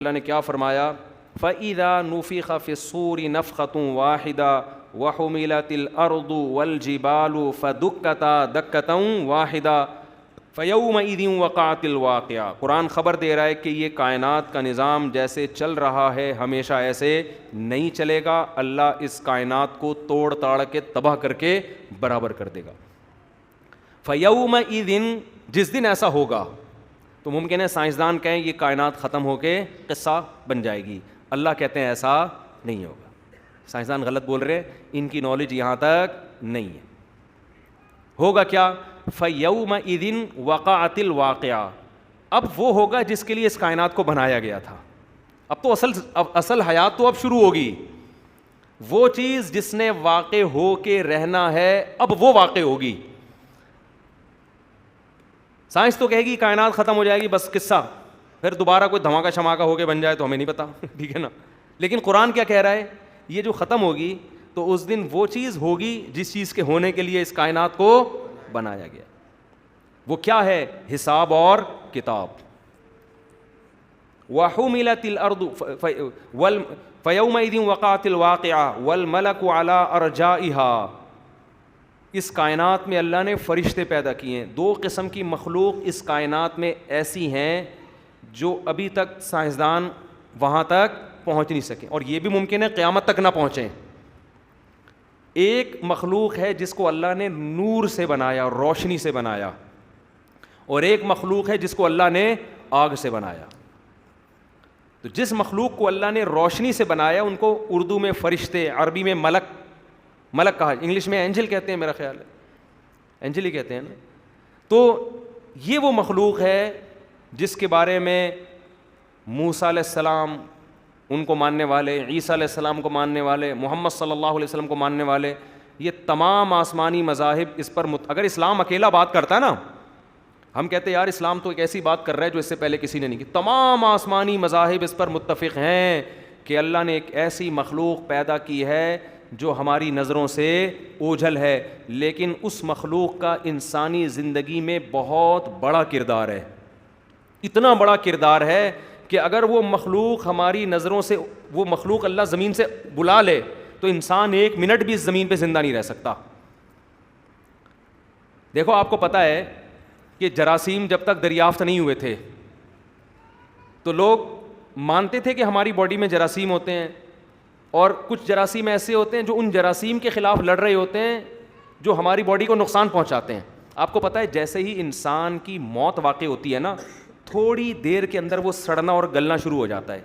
اللہ نے کیا فرمایا؟ فَإِذَا نُفِخَ فِي الصُّورِ نَفْخَةٌ وَاحِدَةٌ وَحُمِلَتِ الْأَرْضُ وَالْجِبَالُ فَدُكَّتَا دَكَّةً وَاحِدَةً فَيَوْمَئِذٍ وَقَعَتِ الْوَاقِعَةُ۔ قرآن خبر دے رہا ہے کہ یہ کائنات کا نظام جیسے چل رہا ہے ہمیشہ ایسے نہیں چلے گا، اللہ اس کائنات کو توڑ تاڑ کے تباہ کر کے برابر کر دے گا۔ فَيَوْمَئِذٍ، جس دن ایسا ہوگا تو ممکن ہے سائنسدان کہیں یہ کائنات ختم ہو کے قصہ بن جائے گی، اللہ کہتے ہیں ایسا نہیں ہوگا۔ سائنسدان غلط بول رہے، ان کی نالج یہاں تک نہیں ہے۔ ہوگا کیا؟ فَيَوْمَئِذٍ وَقَعَتِ الْوَاقِعَةُ، اب وہ ہوگا جس کے لیے اس کائنات کو بنایا گیا تھا۔ اب تو اصل حیات تو اب شروع ہوگی، وہ چیز جس نے واقع ہو کے رہنا ہے اب وہ واقع ہوگی۔ سائنس تو کہے گی کائنات ختم ہو جائے گی بس قصہ، پھر دوبارہ کوئی دھماکہ شماکہ ہو کے بن جائے تو ہمیں نہیں پتا، ٹھیک ہے نا۔ لیکن قرآن کیا کہہ رہا ہے؟ یہ جو ختم ہوگی تو اس دن وہ چیز ہوگی جس چیز کے ہونے کے لیے اس کائنات کو بنایا گیا۔ وہ کیا ہے؟ حساب اور کتاب۔ وَحُمِلَتِ الْأَرْضُ فَيَوْمَئِذٍ وَقَعَتِ الْوَاقِعَةُ وَالْمَلَكُ عَلَىٰ أَرْجَائِهَا۔ اس کائنات میں اللہ نے فرشتے پیدا کیے ہیں، دو قسم کی مخلوق اس کائنات میں ایسی ہیں جو ابھی تک سائنسدان وہاں تک پہنچ نہیں سکے، اور یہ بھی ممکن ہے قیامت تک نہ پہنچیں۔ ایک مخلوق ہے جس کو اللہ نے نور سے بنایا، روشنی سے بنایا، اور ایک مخلوق ہے جس کو اللہ نے آگ سے بنایا۔ تو جس مخلوق کو اللہ نے روشنی سے بنایا ان کو اردو میں فرشتے، عربی میں ملک کہا، انگلش میں اینجل کہتے ہیں، میرا خیال ہے اینجل ہی کہتے ہیں نا۔ تو یہ وہ مخلوق ہے جس کے بارے میں موسیٰ علیہ السلام ان کو ماننے والے، عیسیٰ علیہ السلام کو ماننے والے، محمد صلی اللہ علیہ وسلم کو ماننے والے، یہ تمام آسمانی مذاہب اس پر اگر اسلام اکیلا بات کرتا ہے نا، ہم کہتے ہیں یار اسلام تو ایک ایسی بات کر رہا ہے جو اس سے پہلے کسی نے نہیں کی، تمام آسمانی مذاہب اس پر متفق ہیں کہ اللہ نے ایک ایسی مخلوق پیدا کی ہے جو ہماری نظروں سے اوجھل ہے، لیکن اس مخلوق کا انسانی زندگی میں بہت بڑا کردار ہے، اتنا بڑا کردار ہے کہ اگر وہ مخلوق ہماری نظروں سے، وہ مخلوق اللہ زمین سے بلا لے تو انسان ایک منٹ بھی اس زمین پہ زندہ نہیں رہ سکتا۔ دیکھو آپ کو پتہ ہے کہ جراثیم جب تک دریافت نہیں ہوئے تھے تو لوگ مانتے تھے کہ ہماری باڈی میں جراثیم ہوتے ہیں، اور کچھ جراثیم ایسے ہوتے ہیں جو ان جراثیم کے خلاف لڑ رہے ہوتے ہیں جو ہماری باڈی کو نقصان پہنچاتے ہیں۔ آپ کو پتہ ہے جیسے ہی انسان کی موت واقع ہوتی ہے نا، تھوڑی دیر کے اندر وہ سڑنا اور گلنا شروع ہو جاتا ہے،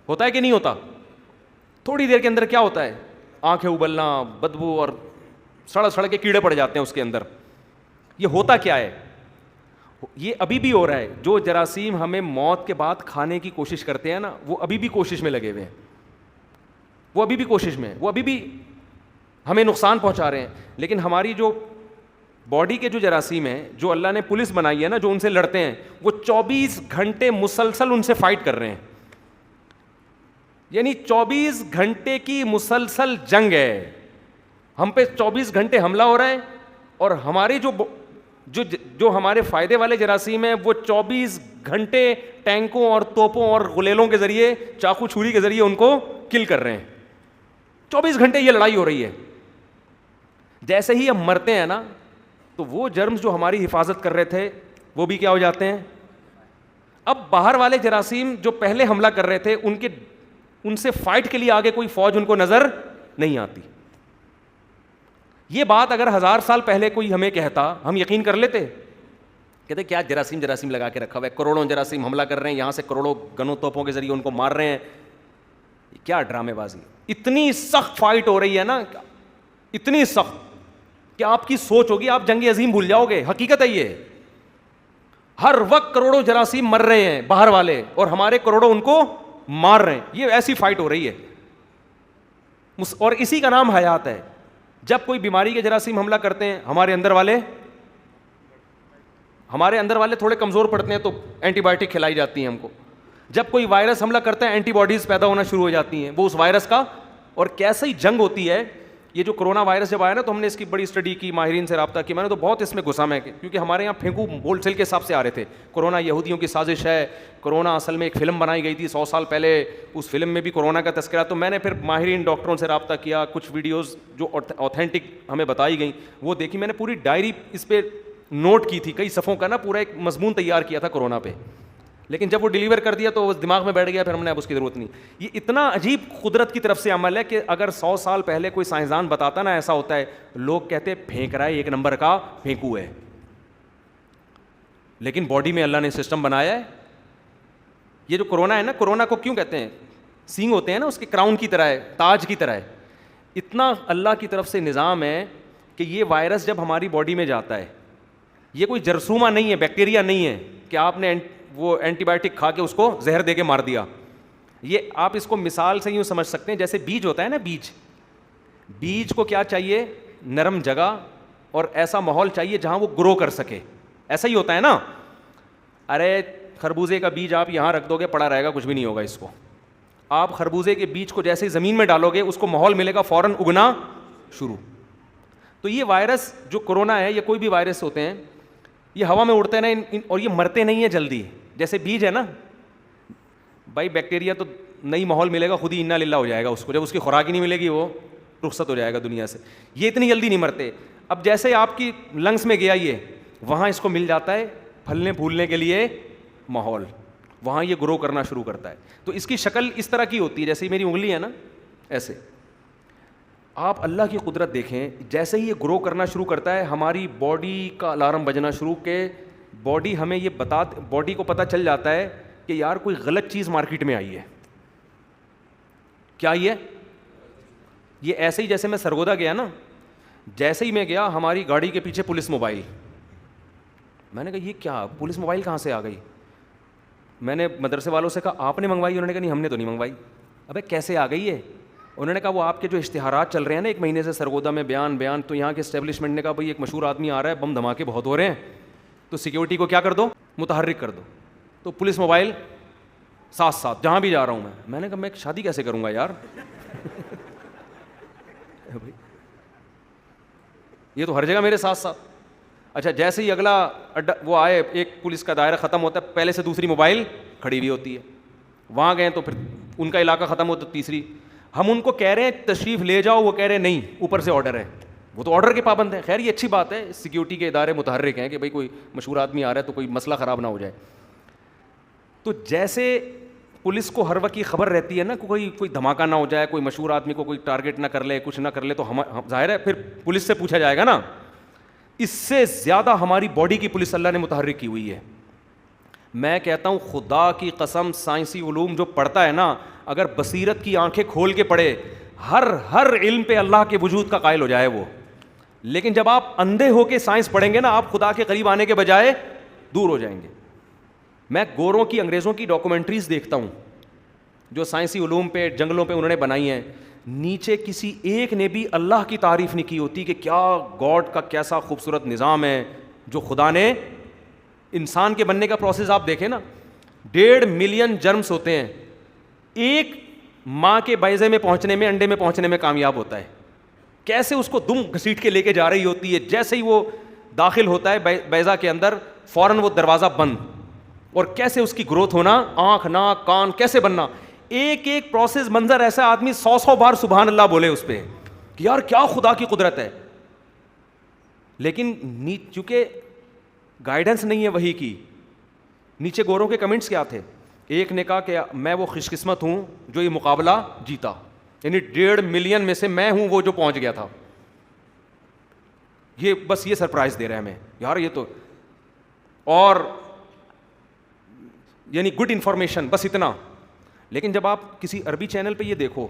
ہوتا ہے کہ نہیں ہوتا؟ تھوڑی دیر کے اندر کیا ہوتا ہے؟ آنکھیں ابلنا، بدبو، اور سڑ کے کیڑے پڑ جاتے ہیں اس کے اندر۔ یہ ہوتا کیا ہے؟ یہ ابھی بھی ہو رہا ہے۔ جو جراثیم ہمیں موت کے بعد کھانے کی کوشش کرتے ہیں نا، وہ ابھی بھی کوشش میں لگے ہوئے ہیں، وہ ابھی بھی کوشش میں، وہ ابھی بھی ہمیں نقصان پہنچا رہے ہیں۔ لیکن ہماری جو باڈی کے جو جراثیم ہیں، جو اللہ نے پولیس بنائی ہے نا، جو ان سے لڑتے ہیں، وہ 24 گھنٹے مسلسل ان سے فائٹ کر رہے ہیں، یعنی 24 گھنٹے کی مسلسل جنگ ہے۔ ہم پہ 24 گھنٹے حملہ ہو رہا ہے، اور ہمارے جو ہمارے فائدے والے جراثیم ہیں وہ 24 گھنٹے ٹینکوں اور توپوں اور غلیلوں کے ذریعے، چاقو چھری کے ذریعے ان کو کل کر رہے ہیں۔ 24 گھنٹے یہ لڑائی ہو رہی ہے۔ جیسے ہی ہم مرتے ہیں نا تو وہ جرمز جو ہماری حفاظت کر رہے تھے وہ بھی کیا ہو جاتے ہیں؟ اب باہر والے جراثیم جو پہلے حملہ کر رہے تھے ان سے فائٹ کے لیے آگے کوئی فوج ان کو نظر نہیں آتی۔ یہ بات اگر 1000 سال پہلے کوئی ہمیں کہتا، ہم یقین کر لیتے؟ کہتے کیا جراثیم لگا کے رکھا ہوا ہے، کروڑوں جراثیم حملہ کر رہے ہیں، یہاں سے کروڑوں گنوں توپوں کے ذریعے ان کو مار رہے ہیں، کیا ڈرامے بازی۔ اتنی سخت فائٹ ہو رہی ہے نا، اتنی سخت کہ آپ کی سوچ ہوگی آپ جنگ عظیم بھول جاؤ گے۔ حقیقت ہے یہ، ہر وقت کروڑوں جراثیم مر رہے ہیں باہر والے، اور ہمارے کروڑوں ان کو مار رہے ہیں۔ یہ ایسی فائٹ ہو رہی ہے، اور اسی کا نام حیات ہے۔ جب کوئی بیماری کے جراثیم حملہ کرتے ہیں، ہمارے اندر والے تھوڑے کمزور پڑتے ہیں تو اینٹی بائیوٹک کھلائی جاتی ہیں ہم کو۔ جب کوئی وائرس حملہ کرتا ہے، اینٹی باڈیز پیدا ہونا شروع ہو جاتی ہیں وہ اس وائرس کا، اور کیسے ہی جنگ ہوتی ہے یہ جو کرونا وائرس جب آیا نا تو ہم نے اس کی بڑی اسٹڈی کی, ماہرین سے رابطہ کیا, میں نے تو بہت اس میں گھسا میں, کیونکہ ہمارے یہاں پھینکو ہول سیل کے حساب سے آ رہے تھے. کرونا یہودیوں کی سازش ہے, کرونا اصل میں ایک فلم بنائی گئی تھی 100 سال پہلے, اس فلم میں بھی کرونا کا تذکرہ. تو میں نے پھر ماہرین ڈاکٹروں سے رابطہ کیا, کچھ ویڈیوز جو اوتھینٹک ہمیں بتائی گئیں وہ دیکھی, میں نے پوری ڈائری اس پہ نوٹ کی تھی, کئی صفحوں کا نا پورا ایک مضمون تیار کیا تھا کرونا پہ. لیکن جب وہ ڈیلیور کر دیا تو وہ دماغ میں بیٹھ گیا, پھر ہم نے اب اس کی ضرورت نہیں. یہ اتنا عجیب قدرت کی طرف سے عمل ہے کہ اگر 100 سال پہلے کوئی سائنسدان بتاتا نا ایسا ہوتا ہے, لوگ کہتے پھینک رہا ہے, ایک نمبر کا پھینکو ہے. لیکن باڈی میں اللہ نے سسٹم بنایا ہے. یہ جو کرونا ہے نا, کرونا کو کیوں کہتے ہیں, سینگ ہوتے ہیں نا اس کے, کراؤن کی طرح ہے, تاج کی طرح ہے. اتنا اللہ کی طرف سے نظام ہے کہ یہ وائرس جب ہماری باڈی میں جاتا ہے, یہ کوئی جرثومہ نہیں ہے, بیکٹیریا نہیں ہے کہ آپ نے وہ اینٹی بایوٹک کھا کے اس کو زہر دے کے مار دیا. یہ آپ اس کو مثال سے یوں سمجھ سکتے ہیں جیسے بیج ہوتا ہے نا, بیج کو کیا چاہیے, نرم جگہ اور ایسا ماحول چاہیے جہاں وہ گرو کر سکے. ایسا ہی ہوتا ہے نا. ارے خربوزے کا بیج آپ یہاں رکھ دو گے, پڑا رہے گا, کچھ بھی نہیں ہوگا اس کو. آپ خربوزے کے بیج کو جیسے ہی زمین میں ڈالو گے اس کو ماحول ملے گا, فوراً اگنا شروع. تو یہ وائرس جو کرونا ہے, یہ کوئی بھی وائرس ہوتے ہیں, یہ ہوا میں اڑتے ہیں نا, اور یہ مرتے نہیں ہیں جلدی. جیسے بیج ہے نا بھائی, بیکٹیریا تو نئی ماحول ملے گا خود ہی انا للہ ہو جائے گا اس کو, جب اس کی خوراک ہی نہیں ملے گی وہ رخصت ہو جائے گا دنیا سے. یہ اتنی جلدی نہیں مرتے. اب جیسے آپ کی لنگس میں گیا یہ, وہاں اس کو مل جاتا ہے پھلنے پھولنے کے لیے ماحول, وہاں یہ گرو کرنا شروع کرتا ہے. تو اس کی شکل اس طرح کی ہوتی ہے جیسے میری انگلی ہے نا, ایسے. آپ اللہ کی قدرت دیکھیں, جیسے ہی یہ گرو کرنا شروع کرتا ہے ہماری باڈی کا الارم بجنا شروع, کہ باڈی ہمیں یہ باڈی کو پتہ چل جاتا ہے کہ یار کوئی غلط چیز مارکیٹ میں آئی ہے. کیا آئی ہے؟ یہ ایسے ہی جیسے میں سرگودا گیا نا, جیسے ہی میں گیا ہماری گاڑی کے پیچھے پولیس موبائل. میں نے کہا یہ کیا, پولیس موبائل کہاں سے آ گئی؟ میں نے مدرسے والوں سے کہا آپ نے منگوائی؟ انہوں نے کہا نہیں ہم نے تو نہیں منگوائی. ابے کیسے آ گئی ہے؟ انہوں نے کہا وہ آپ کے جو اشتہارات چل رہے ہیں نا 1 مہینے سے سرگودا میں, بیان, تو یہاں کے اسٹیبلشمنٹ نے کہا بھائی ایک مشہور آدمی آ رہا ہے, بم دھماکے بہت ہو رہے ہیں, تو سیکیورٹی کو کیا کر دو, متحرک کر دو. تو پولیس موبائل ساتھ جہاں بھی جا رہا ہوں میں نے کہا میں شادی کیسے کروں گا یار یہ تو ہر جگہ میرے ساتھ. اچھا جیسے ہی اگلا اڈا وہ آئے, ایک پولیس کا دائرہ ختم ہوتا ہے, پہلے سے دوسری موبائل کھڑی ہوئی ہوتی ہے. وہاں گئے تو پھر ان کا علاقہ ختم ہوتا تیسری. ہم ان کو کہہ رہے ہیں تشریف لے جاؤ, وہ کہہ رہے ہیں نہیں اوپر سے آرڈر ہے. وہ تو آرڈر کے پابند ہیں. خیر یہ اچھی بات ہے, سیکیورٹی کے ادارے متحرک ہیں کہ بھائی کوئی مشہور آدمی آ رہا ہے تو کوئی مسئلہ خراب نہ ہو جائے. تو جیسے پولیس کو ہر وقت کی خبر رہتی ہے نا, کوئی دھماکہ نہ ہو جائے, کوئی مشہور آدمی کو کوئی ٹارگٹ نہ کر لے, کچھ نہ کر لے, تو ہم ظاہر ہے پھر پولیس سے پوچھا جائے گا نا. اس سے زیادہ ہماری باڈی کی پولیس اللہ نے متحرک کی ہوئی ہے. میں کہتا ہوں خدا کی قسم, سائنسی علوم جو پڑھتا ہے نا, اگر بصیرت کی آنکھیں کھول کے پڑھے, ہر علم پہ اللہ کے وجود کا قائل ہو جائے وہ. لیکن جب آپ اندھے ہو کے سائنس پڑھیں گے نا, آپ خدا کے قریب آنے کے بجائے دور ہو جائیں گے. میں گوروں کی, انگریزوں کی ڈاکومنٹریز دیکھتا ہوں جو سائنسی علوم پہ, جنگلوں پہ انہوں نے بنائی ہیں. نیچے کسی ایک نے بھی اللہ کی تعریف نہیں کی ہوتی کہ کیا گاڈ کا کیسا خوبصورت نظام ہے جو خدا نے انسان کے بننے کا پروسیس آپ دیکھیں نا. 1.5 ملین جرمز ہوتے ہیں, ایک ماں کے بیضے میں پہنچنے میں, انڈے میں پہنچنے میں کامیاب ہوتا ہے. کیسے اس کو دم گھسیٹ کے لے کے جا رہی ہوتی ہے, جیسے ہی وہ داخل ہوتا ہے بیضہ کے اندر فوراً وہ دروازہ بند, اور کیسے اس کی گروتھ ہونا, آنکھ ناک کان کیسے بننا, ایک پروسیس, منظر ایسا آدمی 100 بار سبحان اللہ بولے اس پہ کہ یار کیا خدا کی قدرت ہے. لیکن چونکہ گائیڈنس نہیں ہے وحی کی. نیچے گوروں کے کمنٹس کیا تھے, ایک نے کہا کہ میں وہ خوش قسمت ہوں جو یہ مقابلہ جیتا, یعنی 1.5 ملین میں سے میں ہوں وہ جو پہنچ گیا تھا. یہ بس یہ سرپرائز دے رہے ہیں ہمیں یار یہ تو, اور یعنی گڈ انفارمیشن بس اتنا. لیکن جب آپ کسی عربی چینل پہ یہ دیکھو,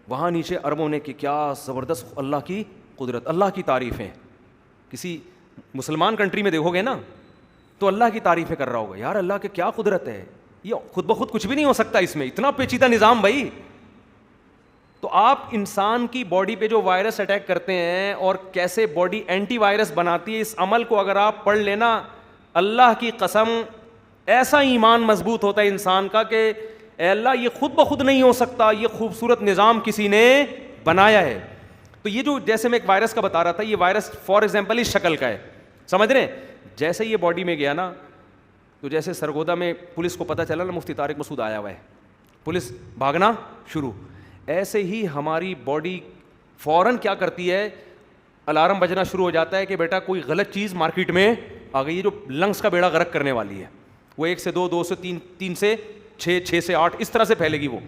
وہاں نیچے عربوں نے کہ کیا زبردست اللہ کی قدرت, اللہ کی تعریفیں. کسی مسلمان کنٹری میں دیکھو گے نا تو اللہ کی تعریفیں کر رہا ہوگا, یار اللہ کی کیا قدرت ہے, یہ خود بخود کچھ بھی نہیں ہو سکتا اس میں, اتنا پیچیدہ نظام بھائی. تو آپ انسان کی باڈی پہ جو وائرس اٹیک کرتے ہیں اور کیسے باڈی اینٹی وائرس بناتی ہے, اس عمل کو اگر آپ پڑھ لینا, اللہ کی قسم ایسا ایمان مضبوط ہوتا ہے انسان کا کہ اے اللہ یہ خود بخود نہیں ہو سکتا, یہ خوبصورت نظام کسی نے بنایا ہے. تو یہ جو جیسے میں ایک وائرس کا بتا رہا تھا, یہ وائرس فار ایگزامپل اس شکل کا ہے, سمجھ رہے ہیں؟ جیسے یہ باڈی میں گیا نا, تو جیسے سرگودا میں پولیس کو پتہ چلا نا مفتی طارق مسعود آیا ہوا ہے, پولیس بھاگنا شروع, ایسے ہی ہماری باڈی فوراً کیا کرتی ہے, الارم بجنا شروع ہو جاتا ہے کہ بیٹا کوئی غلط چیز مارکیٹ میں آ گئی ہے جو لنگس کا بیڑا غرق کرنے والی ہے. وہ 1 سے 2, 2 سے 3, 3 سے 6, 6 سے 8 اس طرح سے پھیلے گی وہ.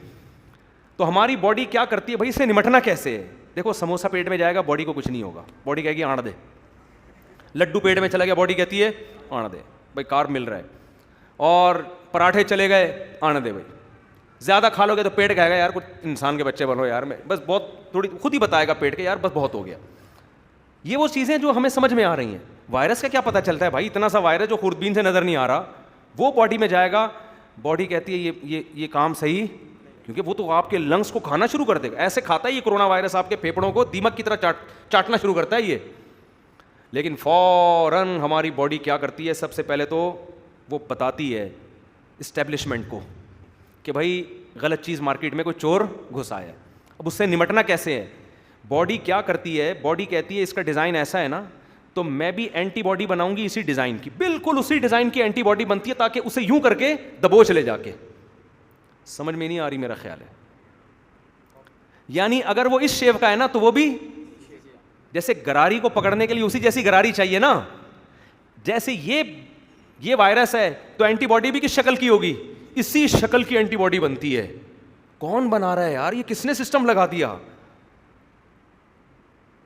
تو ہماری باڈی کیا کرتی ہے بھائی, اس سے نمٹنا کیسے ہے؟ دیکھو سموسہ پیٹ میں جائے گا, باڈی کو کچھ نہیں ہوگا, باڈی کہے گی آڑ دے. لڈو پیٹ میں چلا گیا, باڈی کہتی ہے آڑ دے بھائی, کارب مل رہا ہے. اور پراٹھے چلے گئے, آنے دے بھائی. زیادہ کھا لو گے تو پیٹ کہے گا یار کچھ انسان کے بچے بنو یار, میں بس بہت تھوڑی, خود ہی بتائے گا پیٹ کے یار بس بہت ہو گیا. یہ وہ چیزیں جو ہمیں سمجھ میں آ رہی ہیں. وائرس کا کیا پتہ چلتا ہے بھائی, اتنا سا وائرس جو خوردبین سے نظر نہیں آ رہا, وہ باڈی میں جائے گا, باڈی کہتی ہے یہ کام صحیح, کیونکہ وہ تو آپ کے لنگس کو کھانا شروع کر دے گا. ایسے کھاتا ہے یہ کرونا وائرس آپ کے پھیپھڑوں کو دیمک کی طرح چاٹنا شروع کرتا ہے یہ. لیکن فوراً ہماری باڈی کیا کرتی ہے, سب سے پہلے تو وہ بتاتی ہے اسٹیبلشمنٹ کو کہ بھائی غلط چیز مارکیٹ میں کوئی چور گھس آیا. اب اس سے نمٹنا کیسے ہے؟ باڈی کیا کرتی ہے, باڈی کہتی ہے اس کا ڈیزائن ایسا ہے نا, تو میں بھی اینٹی باڈی بناؤں گی اسی ڈیزائن کی, بالکل اسی ڈیزائن کی اینٹی باڈی بنتی ہے تاکہ اسے یوں کر کے دبوچ لے جا کے. سمجھ میں نہیں آ رہی میرا خیال ہے. یعنی اگر وہ اس شیپ کا ہے نا تو وہ بھی جیسے گراری کو پکڑنے کے لیے اسی جیسی گراری چاہیے نا, جیسے یہ وائرس ہے تو اینٹی باڈی بھی کس شکل کی ہوگی, اسی شکل کی اینٹی باڈی بنتی ہے. کون بنا رہا ہے یار, یہ کس نے سسٹم لگا دیا؟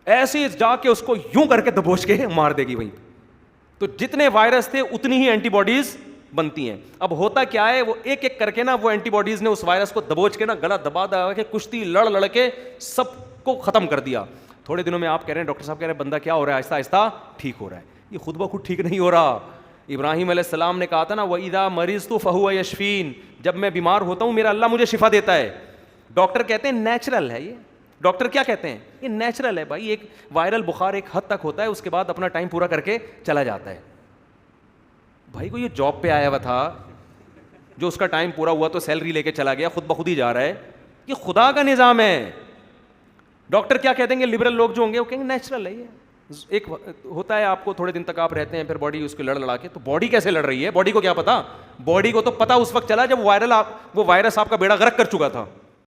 ایسے جا کے اس کو یوں کر کے دبوچ کے مار دے گی بھائی. تو جتنے وائرس تھے اتنی ہی اینٹی باڈیز بنتی ہیں. اب ہوتا کیا ہے, وہ ایک ایک کر کے نا وہ اینٹی باڈیز نے اس وائرس کو دبوچ کے نا گلا دبا دبا کے کشتی لڑ کے سب کو ختم کر دیا. تھوڑے دنوں میں آپ کہہ رہے ہیں, ڈاکٹر صاحب کہہ رہے ہیں بندہ کیا ہو رہا ہے, آہستہ آہستہ ٹھیک ہو رہا ہے. یہ خود بخود ٹھیک نہیں ہو رہا. ابراہیم علیہ السلام نے کہا تھا نا, وَإِذَا مَرِضْتُ فَهُوَ يَشْفِينِ, جب میں بیمار ہوتا ہوں میرا اللہ مجھے شفا دیتا ہے. ڈاکٹر کہتے ہیں نیچرل ہے یہ. ڈاکٹر کیا کہتے ہیں, یہ نیچرل ہے بھائی. ایک وائرل بخار ایک حد تک ہوتا ہے, اس کے بعد اپنا ٹائم پورا کر کے چلا جاتا ہے. بھائی کو یہ جاب پہ آیا ہوا تھا, جو اس کا ٹائم پورا ہوا تو سیلری لے کے چلا گیا, خود بخود ہی جا رہا ہے. یہ خدا کا نظام ہے. ڈاکٹر کیا کہہ دیں گے, لبرل لوگ جو ہوں گے وہ کہیں گے نیچرل ہے. یہ ایک ہوتا ہے آپ کو, تھوڑے دن تک آپ رہتے ہیں, پھر باڈی اس کو لڑا کے, تو باڈی کیسے لڑ رہی ہے, باڈی کو کیا پتا. باڈی کو تو پتا اس وقت چلا جب وہ وائرس آپ کا بیڑا غرق کر چکا تھا.